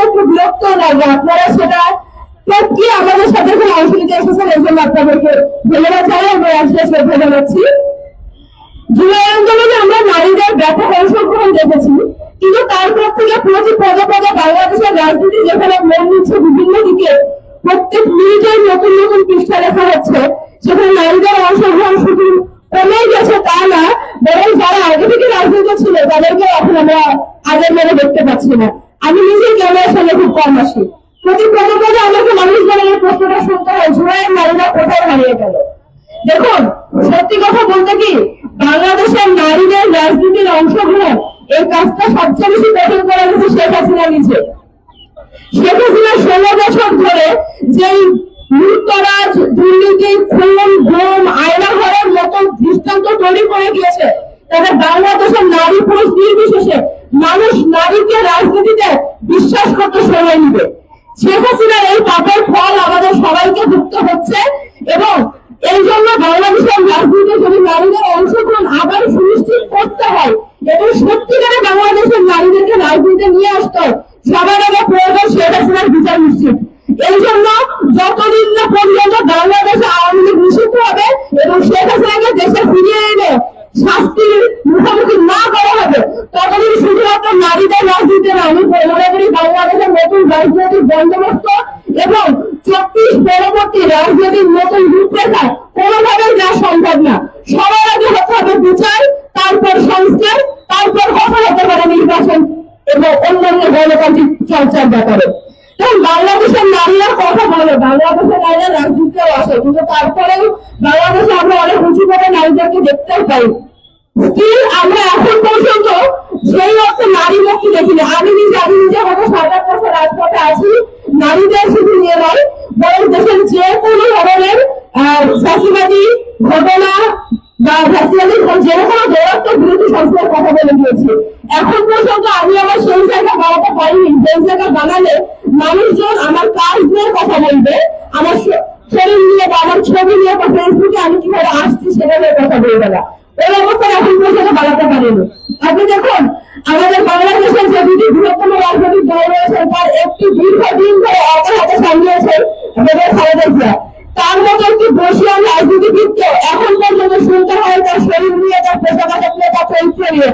একটু বিরক্ত লাগে। আপনারা সেটা প্রত্যেকে আমাদের সাথে কোনো অংশ নিতে এসেছেন, এই জন্য আপনাদেরকে ধন্যবাদ জানাই এবং আজকে শ্রদ্ধা জানাচ্ছি। জুলাই আন্দোলনে আমরা নারীদের ব্যাপক অংশগ্রহণ দেখেছি, কিন্তু তারপর থেকে প্রতি পদে পদে বাংলাদেশের রাজনীতি যেখানে মন নিচ্ছে বিভিন্ন দিকে, প্রত্যেক মিনিটের নতুন নতুন পৃষ্ঠা লেখা হচ্ছে, সেখানে নারীদের অংশগ্রহণ শুধু কমেই গেছে তা না, বরং যারা আগে থেকে রাজনীতি ছিল তাদেরকে এখন আমরা আগের মনে দেখতে পাচ্ছি না। আমি নিজেই ক্যামেরার সামনে খুব কম আসি, প্রতি পদে পদে আমাকে মানুষ এই প্রশ্নটা শুনতে হয়, জুলাইয়ের নারীরা কোথায় হারিয়ে গেল। দেখুন, সত্যি কথা বলতে কি, বাংলাদেশের নারীদের রাজনীতির অংশগ্রহণ এই কাজটা সবচেয়ে বেশি কঠিন করে গেছে শেখ হাসিনা নিজে। শেখ হাসিনা 16 বছর ধরে যেই লুটতরাজ, দুর্নীতি, খুন, গুম, আয়নাঘরের মতো দৃষ্টান্ত তৈরি করে গিয়েছে, তাদের বাংলাদেশের নারী পুরুষ নির্বিশেষে মানুষ নারীকে রাজনীতিতে বিশ্বাস করতে সময় নিবে। শেখ হাসিনার এই পাপের ফল আমাদের সবাইকে ভুগতে হচ্ছে, এবং এই জন্য বাংলাদেশের রাজনীতিতে যদি নারীদের অংশগ্রহণ আবার সুনিশ্চিত করতে হয় এবং সত্যিকারে বাংলাদেশের নারীদেরকে রাজনীতিতে নিয়ে আসতে হয়, সবার আগে প্রয়োজন শেখ হাসিনার বিচার নিশ্চিত। এই জন্য যতদিন না পর্যন্ত বাংলাদেশে আওয়ামী লীগ নিষিদ্ধ হবে এবং শেখ হাসিনাকে দেশে ফিরিয়ে এনে শাস্তির মুখোমুখি না করা হবে, ততদিন শুধুমাত্র নারীদের রাজনীতি না, আমি মনে করি বাংলাদেশের নতুন রাজনৈতিক বন্দোবস্ত এবং 34 পরবর্তী রাজনৈতিক নতুন রূপরেখা কোনোভাবেই যা সম্ভব না। সবার আগে হতে হবে বিচার, তারপর সংস্কার, তারপর কথা হতে পারে নির্বাচন এবং অন্যান্য গণতান্ত্রিক চর্চার ব্যাপারে। কারণ বাংলাদেশের নারীরা কথা বলে, বাংলাদেশের নারীরা রাজনীতিতেও আসে, কিন্তু তারপরেও বাংলাদেশে আমরা অনেক উঁচু পদে নারীদেরকে দেখতেও পাই। স্টিল আমরা এখন পর্যন্ত সেই অর্থে নারী মুক্তি দেখিনি। আমি নিজে হয়তো 7-8 বছর রাজপথে আছি, নারীদের শুধু নিয়ে নয়, বরং দেশের যে কোনো ধরনের ফ্যাসিবাদী ঘটনা বা ফ্যাসিবাদী যে কোনো দৌরাত্মক বিরোধী সংস্থার কথা বলে দিয়েছি। এখন পর্যন্ত আমি আমার সেই জায়গা বানাতে পারিনি, সেই জায়গা বানালে মানুষজন আমার কাজ নিয়ে কথা বলবে, আমার শরীর নিয়ে বা আমার ছবি নিয়ে বা ফেসবুকে আমি কিভাবে আসছি সেটা নিয়ে কথা বলবে না। এই অবস্থায় এখন পর্যন্ত বানাতে পারিনি। আপনি দেখুন, আমাদের বাংলাদেশের যে দুটি বৃহত্তম রাজনৈতিক দল রয়েছে তার একটি দীর্ঘদিন ধরে একা হাতে সামলিয়েছেন বেগম খালেদা জিয়া। তার মতো একটি বর্ষীয়ান রাজনীতিবিদকে এখন পর্যন্ত শুনতে হয় তার শরীর নিয়ে, তার পোশাক আশাক নিয়ে, তার চরিত্র নিয়ে,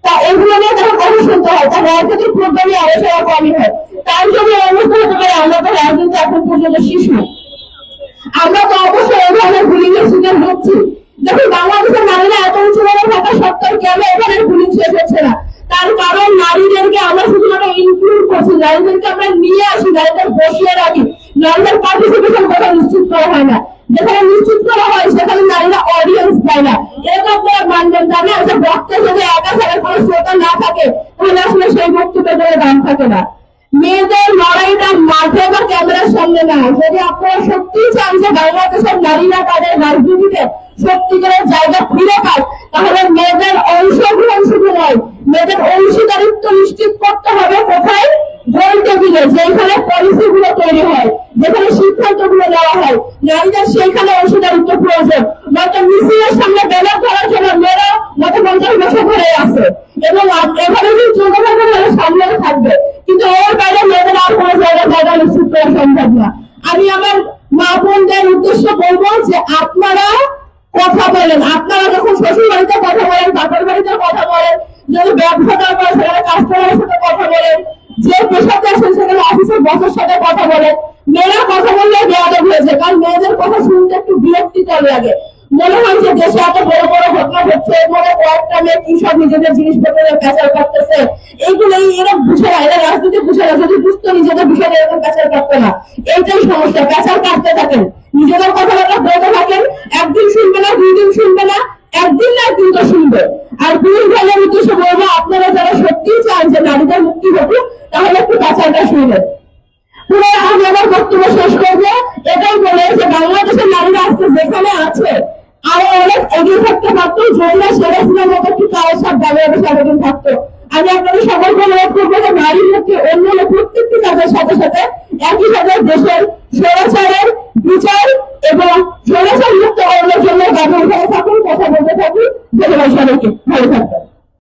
তা এগুলো নিয়ে তাকে কথা শুনতে হয়, তার রাজনৈতিক প্রোগ্রামে আলোচনা কমই হয়। তার জন্য অবস্থা হতে পারে আমরা তো রাজনীতি এখন পর্যন্ত শিশু, আমরা তো অবশ্যই এই ধরনের বুলিং এর শিকার হচ্ছি। দেখুন, বাংলাদেশের নারীরা এত উঁচু পদে থাকা সত্ত্বেও কেন এখানে বুলিং শেষ হচ্ছে না? তার কারণ নারীদেরকে আমরা শুধুমাত্র ইনক্লুড করছি, নারীদেরকে আমরা নিয়ে আসি, নারীদের বসিয়ে রাখি, নারীদের পার্টিসিপেশন কথা নিশ্চিত করা হয় না। যেখানে নিশ্চিত করা হয় সেখানে নারীরা অডিয়েন্স পায় না। এরকম আপনারা মানবেন না, যে বক্তা যদি একা থাকার কোনো শ্রোতা না থাকে তাহলে আসলে সেই বক্তব্যের কোনো দাম থাকে না। মেয়েদের লড়াইটা মাঠে বা ক্যামেরার সামনে না। যদি আপনারা সত্যিই চান যে বাংলাদেশের নারীরা তাদের রাজনীতিতে সত্যিকারের জায়গা ফিরে পায়, তাহলে মেয়েদের অংশগ্রহণ শুধু নয়, মেয়েদের অংশীদারিত্ব নিশ্চিত করতে হবে। কোথায়? গোল টেবিলে, যেখানে পলিসি গুলো তৈরি হয়, যেখানে সিদ্ধান্ত গুলো নেওয়া হয়, নারীদের সেইখানে অংশীদারিত্ব প্রয়োজন। নয়তো মিছিলের সামনে ব্যানার ধরার জন্য মেয়েরা মতো 50 বছর ধরে আছে এবং এভাবে যদি চলতে থাকবে তাহলে সামনে থাকবে, কিন্তু এর বাইরে মেয়েদের আর কোনো জায়গা নিশ্চিত করা সম্ভব না। আমি আমার মা বোনদের উদ্দেশ্য বলবো যে আপনারা কথা বলেন, আপনারা যখন শ্বশুর বাড়িতে কথা বলেন, বাপের বাড়িতে কথা বলেন, যদি ব্যবসা করেন সেখানে কাস্টমারের সাথে কথা বলেন, যে পেশাতে আসেন সেখানে অফিসের বসের সাথে কথা বলেন। মেয়েরা কথা বললে বেয়াদব হয়েছে, কারণ মেয়েদের কথা শুনতে একটু বিরক্তিকর লাগে। মনে হয় যে দেশে এত বড় বড় ঘটনা হচ্ছে, মনে কয়েকটা মেয়ে কি সব নিজেদের জিনিসপত্রের প্যাচার করতেছে, এইগুলো এরা বুঝে না, এরা রাজনীতি বুঝে না। যদি বুঝতো নিজেদের বিষয়ে এরকম প্যাচার কাটতো না। এইটাই সমস্যা, প্যাচার কাটতে থাকেন, নিজেদের কথাবার্তা বলতে থাকেন, একদিন শুনবে না, 2 দিন শুনবে না, একদিন না কিন্তু শুনবে। আর পুরুষ ভাইয়ের উদ্দেশ্যে বলবো, আপনারা যারা সত্যিই চান যে নারীদের মুক্তি হবে, তাহলে একটু প্যাচারটা শুনবেন। আমি আমার বক্তব্য শেষ করবো এটাই বলে যে বাংলাদেশের নারীরা আজকে যেখানে আছে আরো অনেক এগিয়ে থাকতে পারতো, যদি না শেখ হাসিনার মতো একটি কারোর সাথে বাংলাদেশে আবেদন থাকতো। আমি আপনাদের সবাইকে অনুরোধ করবো যে নারী মুক্তি অন্য প্রত্যেকটি কাজের সাথে সাথে একই সাথে দেশের স্বৈরাচারের বিচার এবং স্বৈরাচার মুক্ত করার জন্য গাড়ি উঠাতে থাকুন, কথা বলতে থাকুন। ধন্যবাদ সবাইকে, ভালো থাকুন।